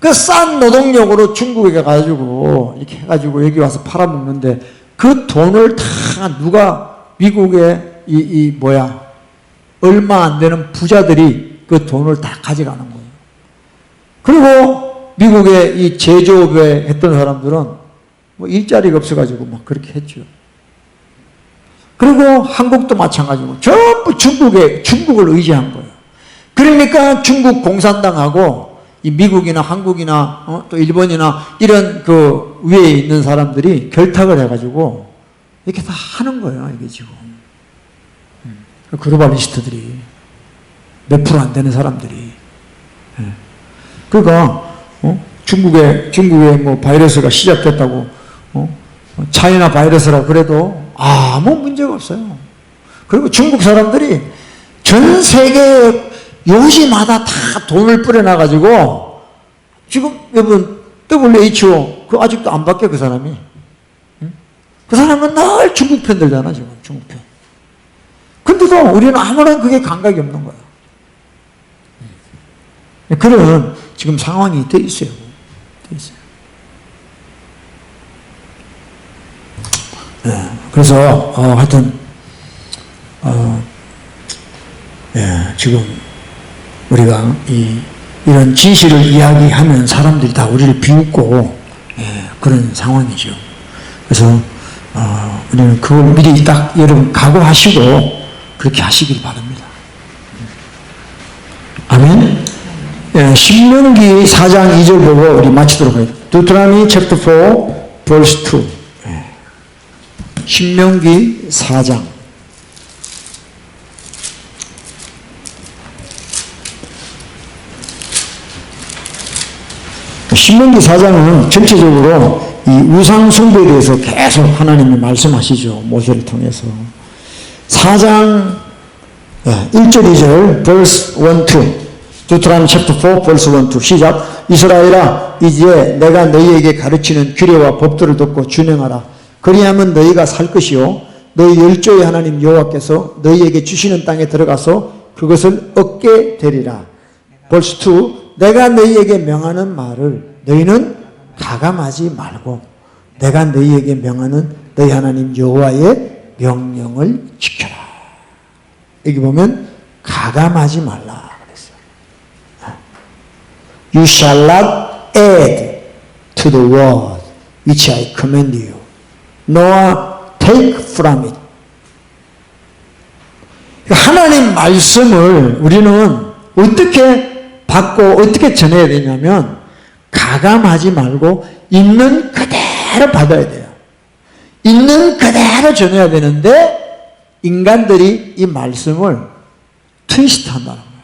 그 싼 노동력으로 중국에 가가지고 이렇게 해가지고 여기 와서 팔아먹는데 그 돈을 다 누가 미국의 얼마 안 되는 부자들이 그 돈을 다 가져가는 거예요. 그리고 미국의 이 제조업에 했던 사람들은 뭐 일자리가 없어가지고 막 그렇게 했죠. 그리고 한국도 마찬가지고 전부 중국을 의지한 거예요. 그러니까 중국 공산당하고 이 미국이나 한국이나 또 일본이나 이런 그 위에 있는 사람들이 결탁을 해가지고 이렇게 다 하는 거예요. 이게 지금 글로벌리스트들이 몇 프로 안 되는 사람들이. 그러니까 중국에 뭐 바이러스가 시작됐다고 차이나 바이러스라 그래도 아무 문제가 없어요. 그리고 중국 사람들이 전 세계 요지마다 다 돈을 뿌려놔가지고 지금 여러분 WHO 그 아직도 안 바뀌어 그 사람이. 그 사람은 늘 중국 편 들잖아 지금 중국 편. 근데도 우리는 아무런 그게 감각이 없는 거야. 그런 지금 상황이 돼 있어요. 돼 있어요. 그래서 하여튼 지금 우리가 이런 진실을 이야기하면 사람들이 다 우리를 비웃고 그런 상황이죠. 그래서 우리는 그걸 미리 딱 여러분 각오하시고 그렇게 하시길 바랍니다. 아멘. 신명기 4장 2절 보고 우리 마치도록 하겠습니다. Deuteronomy chapter 4 verse 2. 신명기 4장. 신명기 4장은 전체적으로 이 우상 숭배에 대해서 계속 하나님이 말씀하시죠. 모세를 통해서. 4장 1절 2절 verse 1, 2 Deuteronomy chapter 4 verse 1, 2 시작. 이스라엘아 이제 내가 너희에게 가르치는 규례와 법도를 듣고 준행하라. 그리하면 너희가 살 것이요 너희 열조의 하나님 여호와께서 너희에게 주시는 땅에 들어가서 그것을 얻게 되리라. verse 2 내가 너희에게 명하는 말을 너희는 가감하지 말고 내가 너희에게 명하는 너희 하나님 여호와의 명령을 지켜라. 여기 보면 가감하지 말라 그랬어요. You shall not add to the word which I command you, nor take from it. 하나님 말씀을 우리는 어떻게 받고 어떻게 전해야 되냐면 가감하지 말고 있는 그대로 받아야 돼요. 있는 그대로 전해야 되는데 인간들이 이 말씀을 트위스트 한다는 거예요.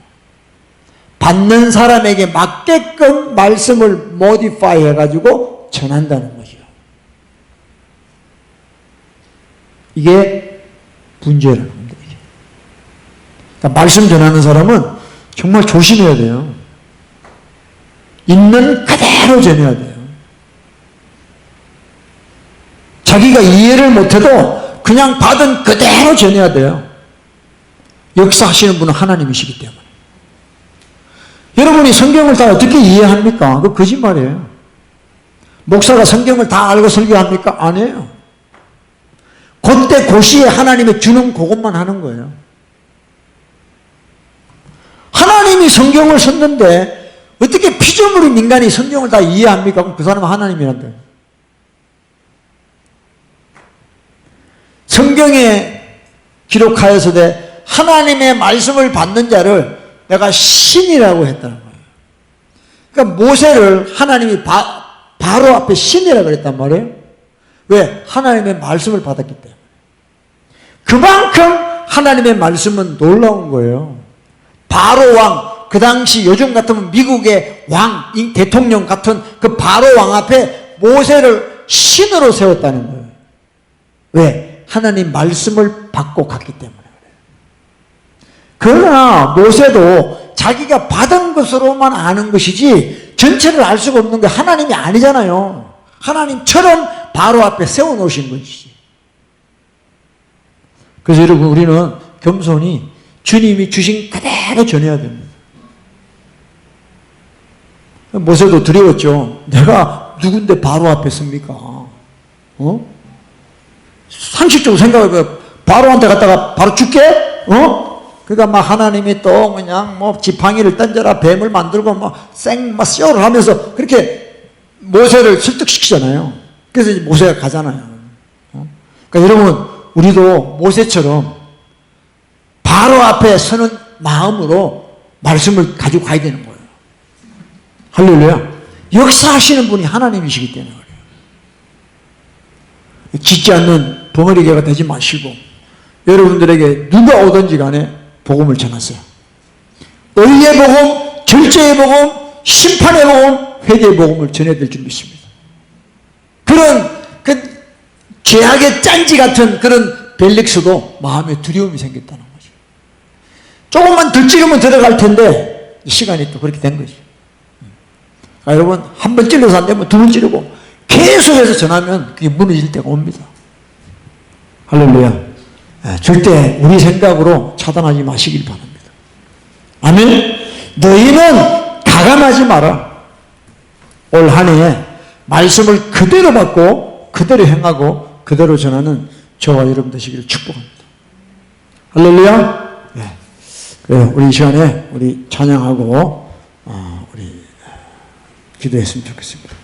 받는 사람에게 맞게끔 말씀을 모디파이 해가지고 전한다는 거죠. 이게 문제라는 겁니다. 그러니까 말씀 전하는 사람은 정말 조심해야 돼요. 있는 그대로 전해야 돼요. 자기가 이해를 못해도 그냥 받은 그대로 전해야 돼요. 역사하시는 분은 하나님이시기 때문에. 여러분이 성경을 다 어떻게 이해합니까? 그거 거짓말이에요. 목사가 성경을 다 알고 설교합니까? 아니에요. 그때 고시에 하나님이 주는 그것만 하는 거예요. 하나님이 성경을 썼는데 어떻게 피조물인 인간이 성경을 다 이해합니까? 그럼 그 사람은 하나님이란다. 성경에 기록하여서되 하나님의 말씀을 받는 자를 내가 신이라고 했다는 거예요. 그러니까 모세를 하나님이 바로 앞에 신이라고 그랬단 말이에요. 왜? 하나님의 말씀을 받았기 때문에. 그만큼 하나님의 말씀은 놀라운 거예요. 바로 왕, 그 당시 요즘 같으면 미국의 왕, 대통령 같은 그 바로 왕 앞에 모세를 신으로 세웠다는 거예요. 왜? 하나님 말씀을 받고 갔기 때문에 그래요. 그러나 모세도 자기가 받은 것으로만 아는 것이지 전체를 알 수가 없는 게 하나님이 아니잖아요. 하나님처럼 바로 앞에 세워놓으신 것이지. 그래서 여러분 우리는 겸손히 주님이 주신 그대로 전해야 됩니다. 모세도 두려웠죠. 내가 누군데 바로 앞에 섭니까? 상식적으로 생각해봐요. 바로한테 갔다가 바로 죽게? 그러니까 막 하나님이 또 그냥 뭐 지팡이를 던져라 뱀을 만들고 막 쇼를 하면서 그렇게 모세를 설득시키잖아요. 그래서 이제 모세가 가잖아요. 그러니까 여러분 우리도 모세처럼 바로 앞에 서는 마음으로 말씀을 가지고 가야 되는 거예요. 할렐루야. 역사하시는 분이 하나님이시기 때문에 그래요. 짓지 않는 벙어리개가 되지 마시고 여러분들에게 누가 오든지 간에 복음을 전하세요. 의의 복음, 절제의 복음, 심판의 복음, 회개의 복음을 전해야 될 줄 믿습니다. 그런 그 죄악의 짠지 같은 그런 벨릭스도 마음에 두려움이 생겼다는 거죠. 조금만 더 찌르면 들어갈 텐데 시간이 또 그렇게 된 거죠. 여러분 한 번 찔러서 안 되면 두 번 찌르고 계속해서 전하면 그게 무너질 때가 옵니다. 할렐루야. 절대 우리 생각으로 차단하지 마시길 바랍니다. 아멘. 너희는 가감하지 마라. 올 한 해 말씀을 그대로 받고 그대로 행하고 그대로 전하는 저와 여러분 되시기를 축복합니다. 할렐루야. 네. 그래요. 우리 이 시간에 우리 찬양하고 우리 기도했으면 좋겠습니다.